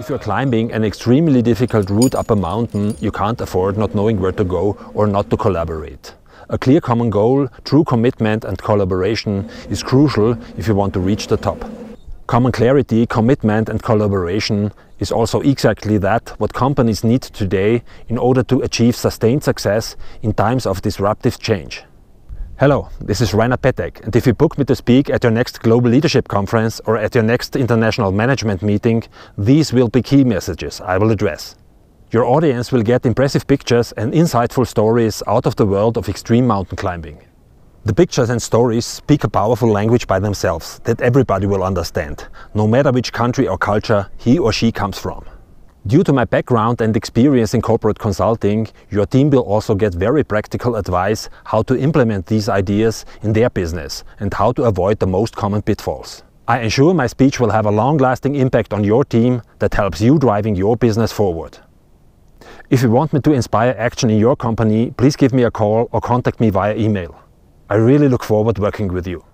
If you're climbing an extremely difficult route up a mountain, you can't afford not knowing where to go or not to collaborate. A clear common goal, true commitment and collaboration is crucial if you want to reach the top. Common clarity, commitment and collaboration is also exactly that what companies need today in order to achieve sustained success in times of disruptive change. Hello, this is Rainer Petek, and if you book me to speak at your next Global Leadership Conference or at your next International Management meeting, these will be key messages I will address. Your audience will get impressive pictures and insightful stories out of the world of extreme mountain climbing. The pictures and stories speak a powerful language by themselves that everybody will understand, no matter which country or culture he or she comes from. Due to my background and experience in corporate consulting, your team will also get very practical advice how to implement these ideas in their business and how to avoid the most common pitfalls. I ensure my speech will have a long-lasting impact on your team that helps you driving your business forward. If you want me to inspire action in your company, please give me a call or contact me via email. I really look forward to working with you.